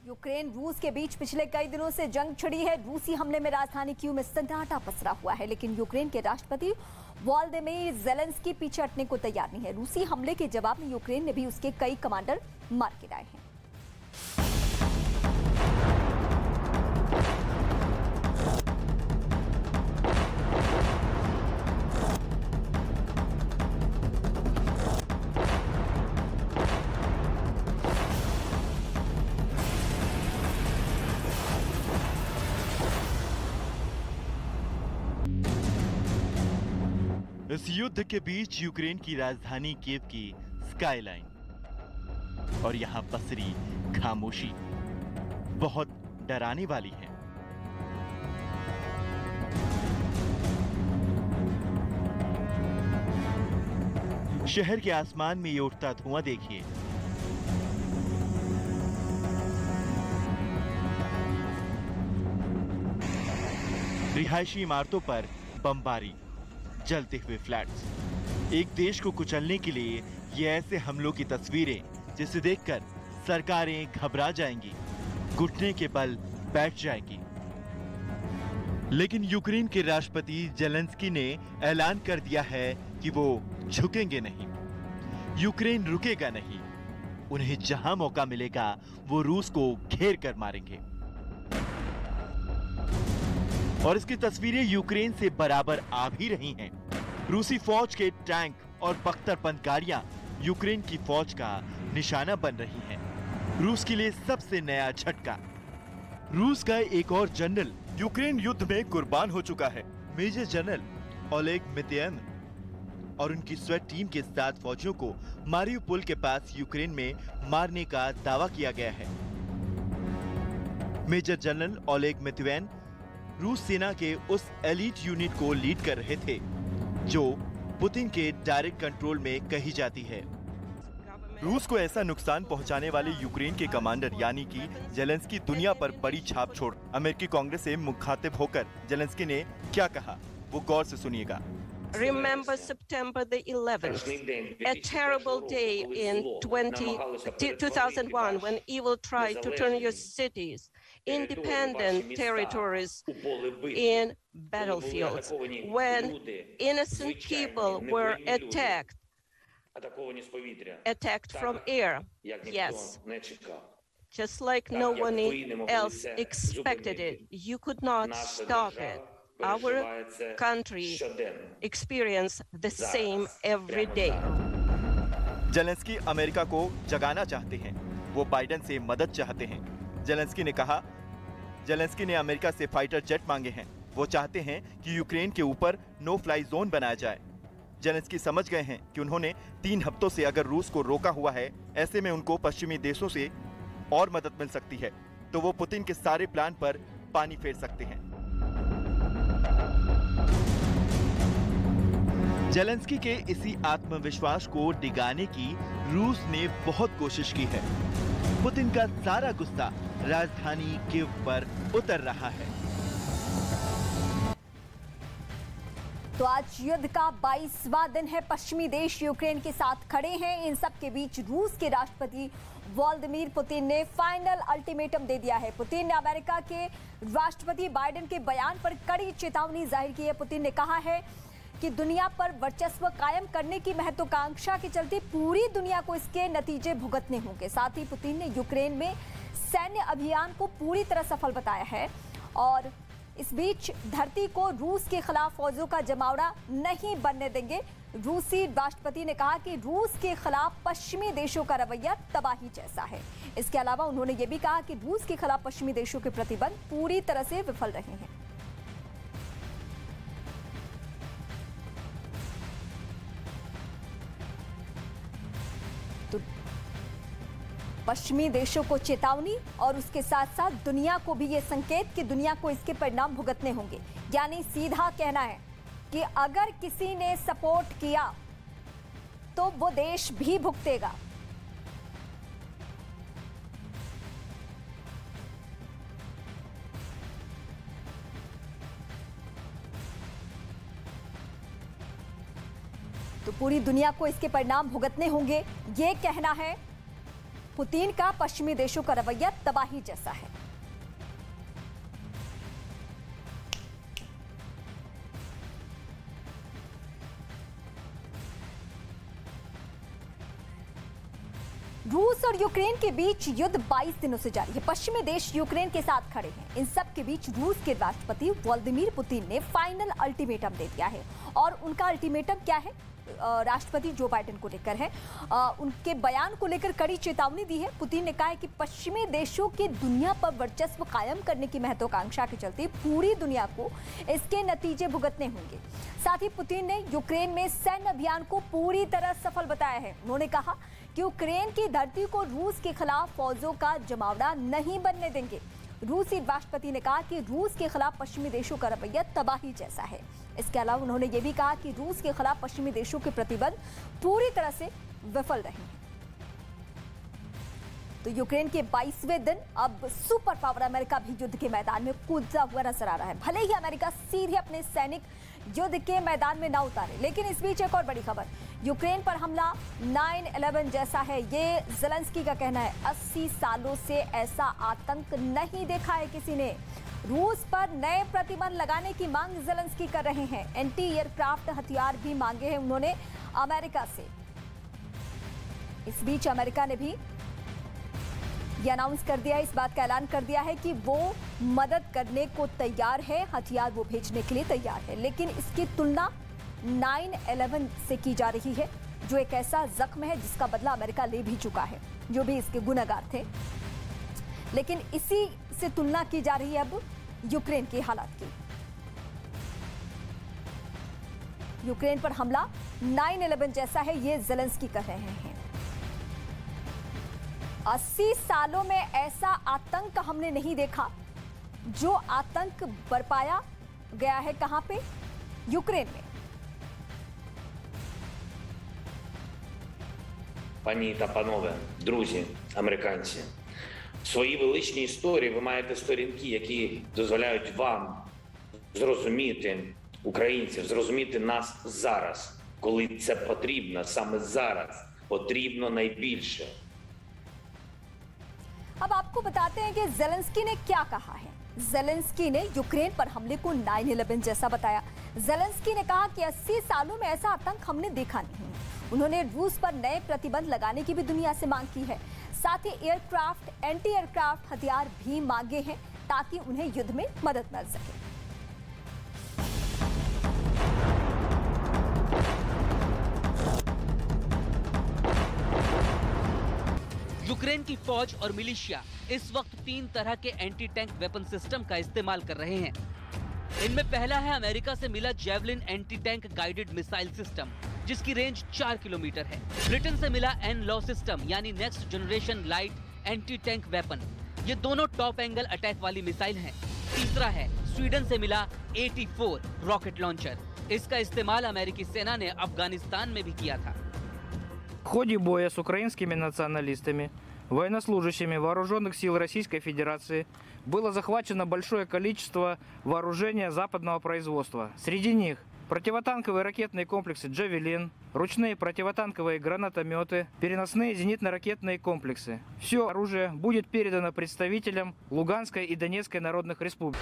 Ukraine रूस के बीच पिछले कई दिनों से जंग छिड़ी है। रूसी हमले में राजधानी कीव में सन्नाटा पसरा हुआ है, लेकिन यूक्रेन के राष्ट्रपति वोलोदिमीर ज़ेलेंस्की पीछे हटने को तैयार नहीं है। रूसी हमले के जवाब में यूक्रेन ने भी उसके कई कमांडर मार गिराए हैं। इस युद्ध के बीच यूक्रेन की राजधानी कीव की स्काईलाइन और यहां पसरी खामोशी बहुत डराने वाली है। शहर के आसमान में ये उठता धुआं देखिए। रिहायशी इमारतों पर बमबारी, जलते हुए फ्लैट्स। एक देश को कुचलने के लिए ये ऐसे हमलों की तस्वीरें जिसे देखकर सरकारें घबरा जाएंगी, घुटने के बल बैठ जाएंगी। लेकिन यूक्रेन के राष्ट्रपति ज़ेलेंस्की ने ऐलान कर दिया है कि वो झुकेंगे नहीं, यूक्रेन रुकेगा नहीं। उन्हें जहां मौका मिलेगा वो रूस को घेर कर मारेंगे। और इसकी तस्वीरें यूक्रेन से बराबर आ भी रही हैं। रूसी फौज के टैंक और बख्तरबंद गाड़ियां यूक्रेन की फौज का निशाना बन रही हैं। रूस के लिए सबसे नया झटका। रूस का एक और जनरल यूक्रेन युद्ध में कुर्बान हो चुका है। मेजर जनरल ओलेग मित्येन और उनकी स्वेट टीम के 7 फौजियों को मारिउपोल के पास यूक्रेन में मारने का दावा किया गया है। मेजर जनरल ओलेग मित्येन रूस सेना के उस एलीट यूनिट को लीड कर रहे थे जो पुतिन के डायरेक्ट कंट्रोल में कही जाती है। रूस को ऐसा नुकसान पहुंचाने वाले यूक्रेन के कमांडर यानी कि ज़ेलेंस्की दुनिया पर बड़ी छाप छोड़ अमेरिकी कांग्रेस से मुखातिब होकर ज़ेलेंस्की ने क्या कहा, वो गौर से सुनिएगा। Remember September the 11th, a terrible day in 2001 when evil tried to turn your cities, independent territories, in battlefields, when innocent people were attacked from air. Yes, just like no one else expected it. You could not stop it. Our country experience the same every day. Zelensky America को जगाना चाहते हैं, वो Biden से मदद चाहते हैं। Zelensky ने अमेरिका से फाइटर जेट मांगे हैं। वो चाहते हैं कि यूक्रेन के ऊपर नो फ्लाई जोन बनाया जाए। ज़ेलेंस्की समझ गए हैं कि उन्होंने 3 हफ्तों से अगर रूस को रोका हुआ है, ऐसे में उनको पश्चिमी देशों से और मदद मिल सकती है, तो वो पुतिन के सारे प्लान पर पानी फेर सकते हैं। ज़ेलेंस्की के इसी आत्मविश्वास को डिगाने की रूस ने बहुत कोशिश की है। पुतिन का सारा गुस्सा राजधानी कीव पर उतर रहा है। तो आज युद्ध का 22वां दिन है। पश्चिमी देश यूक्रेन के साथ खड़े हैं। इन सब के बीच रूस के राष्ट्रपति व्लादिमीर पुतिन ने फाइनल अल्टीमेटम दे दिया है। पुतिन ने अमेरिका के राष्ट्रपति बाइडेन के बयान पर कड़ी चेतावनी जाहिर की है। पुतिन ने कहा है कि दुनिया पर वर्चस्व कायम करने की महत्वाकांक्षा के चलते पूरी दुनिया को इसके नतीजे भुगतने होंगे। साथ ही पुतिन ने यूक्रेन में सैन्य अभियान को पूरी तरह सफल बताया है और इस बीच धरती को रूस के खिलाफ फौजों का जमावड़ा नहीं बनने देंगे। रूसी राष्ट्रपति ने कहा कि रूस के खिलाफ पश्चिमी देशों का रवैया तबाही जैसा है। इसके अलावा उन्होंने ये भी कहा कि रूस के खिलाफ पश्चिमी देशों के प्रतिबंध पूरी तरह से विफल रहे हैं। तो पश्चिमी देशों को चेतावनी और उसके साथ साथ दुनिया को भी ये संकेत कि दुनिया को इसके परिणाम भुगतने होंगे। यानी सीधा कहना है कि अगर किसी ने सपोर्ट किया तो वो देश भी भुगतेगा। तो पूरी दुनिया को इसके परिणाम भुगतने होंगे, ये कहना है पुतिन का पश्चिमी देशों का रवैया तबाही जैसा है। रूस और यूक्रेन के बीच युद्ध 22 दिनों से जारी है। पश्चिमी देश यूक्रेन के साथ खड़े हैं। इन सब के बीच रूस के राष्ट्रपति व्लादिमीर पुतिन ने फाइनल अल्टीमेटम दे दिया है। और उनका अल्टीमेटम क्या है? राष्ट्रपति जो बाइडेन को लेकर है। उनके बयान को लेकर कड़ी चेतावनी दी है। पुतिन ने कहा है कि पश्चिमी देशों की दुनिया पर वर्चस्व कायम करने की महत्वाकांक्षा के चलते पूरी दुनिया को इसके नतीजे भुगतने होंगे। साथ ही पुतिन ने यूक्रेन में सैन्य अभियान को पूरी तरह सफल बताया है। उन्होंने कहा कि यूक्रेन की धरती को रूस के खिलाफ फौजों का जमावड़ा नहीं बनने देंगे। रूसी राष्ट्रपति ने कहा कि रूस के खिलाफ पश्चिमी देशों का रवैया तबाही जैसा है। इसके अलावा उन्होंने ये भी कहा कि रूस के खिलाफ पश्चिमी देशों के प्रतिबंध पूरी तरह से विफल रहे हैं। तो यूक्रेन के 22वें दिन अब सुपर पावर अमेरिका भी युद्ध के मैदान में कूदता हुआ नजर आ रहा है। भले ही अमेरिका सीधे अपने सैनिक युद्ध के मैदान में ना उतारे, लेकिन इस बीच एक और बड़ी खबर, यूक्रेन पर हमला 9/11 जैसा है, ये ज़ेलेंस्की का कहना है। 80 सालों से ऐसा आतंक नहीं देखा है किसी ने। रूस पर नए प्रतिबंध लगाने की मांग ज़ेलेंस्की कर रहे हैं। एंटी एयरक्राफ्ट हथियार भी मांगे हैं उन्होंने अमेरिका से। इस बीच अमेरिका ने भी ये अनाउंस कर दिया है, इस बात का ऐलान कर दिया है कि वो मदद करने को तैयार है, हथियार वो भेजने के लिए तैयार है। लेकिन इसकी तुलना 9/11 से की जा रही है, जो एक ऐसा जख्म है जिसका बदला अमेरिका ले भी चुका है, जो भी इसके गुनहगार थे। लेकिन इसी से तुलना की जा रही है अब यूक्रेन के हालात की। यूक्रेन पर हमला 9/11 जैसा है, ये ज़ेलेंस्की कर रहे हैं। 80 सालों में ऐसा आतंक हमने नहीं देखा। जो आतंक बरपाया गया है कहां पे? यूक्रेन में। Пані та панове, друзі, американці, в своїй величній історії ви маєте сторінки, які дозволяють вам зрозуміти українців, зрозуміти нас зараз, коли це потрібно, саме зараз потрібно найбільше. अब आपको बताते हैं कि ज़ेलेंस्की ने क्या कहा है। ज़ेलेंस्की ने यूक्रेन पर हमले को 9/11 जैसा बताया। ज़ेलेंस्की ने कहा कि 80 सालों में ऐसा आतंक हमने देखा नहीं। उन्होंने रूस पर नए प्रतिबंध लगाने की भी दुनिया से मांग की है। साथ ही एयरक्राफ्ट, एंटी एयरक्राफ्ट हथियार भी मांगे हैं ताकि उन्हें युद्ध में मदद मिल सके। यूक्रेन की फौज और मिलिशिया इस वक्त 3 तरह के एंटी टैंक वेपन सिस्टम का इस्तेमाल कर रहे हैं। इनमें पहला है अमेरिका से मिला javelin anti tank guided missile system, जिसकी रेंज 4 किलोमीटर है। ब्रिटेन से मिला एन-लॉ सिस्टम यानी next generation light anti tank weapon, ये दोनों टॉप एंगल अटैक वाली मिसाइल हैं। तीसरा है स्वीडन से मिला AT-4 रॉकेट लॉन्चर। इसका इस्तेमाल अमेरिकी सेना ने अफगानिस्तान में भी किया था। В ходе боя с украинскими националистами, военнослужащими вооруженных сил Российской Федерации, было захвачено большое количество вооружения западного производства. Среди них противотанковые ракетные комплексы «Джавелин», ручные противотанковые гранатометы, переносные зенитно-ракетные комплексы. Все оружие будет передано представителям Луганской и Донецкой народных республик.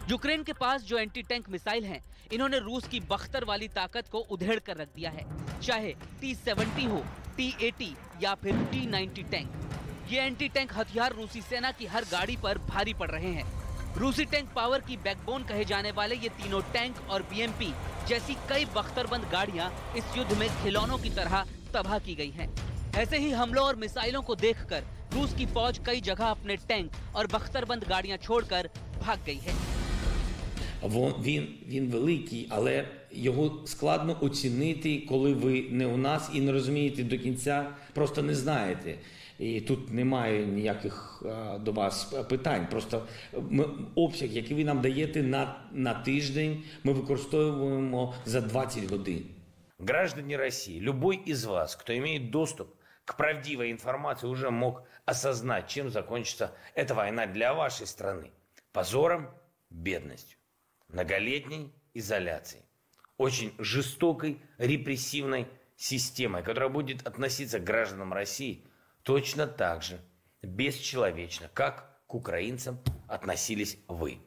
यूक्रेन के पास जो एंटी टैंक मिसाइल हैं, इन्होंने रूस की बख्तर वाली ताकत को उधेड़ कर रख दिया है। चाहे T-70 हो, T-80 या फिर T-90 टैंक। ये एंटी टैंक हथियार रूसी सेना की हर गाड़ी पर भारी पड़ रहे हैं। रूसी टैंक पावर की बैकबोन कहे जाने वाले ये तीनों टैंक और BMP जैसी कई बख्तरबंद गाड़ियां इस युद्ध में खिलौनों की तरह तबाह की गई हैं। ऐसे ही हमलों और मिसाइलों को देखकर रूस की फौज कई जगह अपने टैंक और बख्तरबंद गाड़ियां छोड़कर भाग गई है। Він великий, але його складно оцінити, коли ви не у нас і не розумієте до кінця, просто не знаєте. І тут немає ніяких до вас питань. Просто обсяг, який ви нам даєте на тиждень, ми використовуємо за 20 годин. Граждане России, любой из вас, кто имеет доступ к правдивой информации, уже мог осознать, чем закончится эта война для вашей страны. Позором, бедностью, многолетней изоляцией, очень жестокой, репрессивной системой, которая будет относиться к гражданам России точно так же бесчеловечно, как к украинцам относились вы.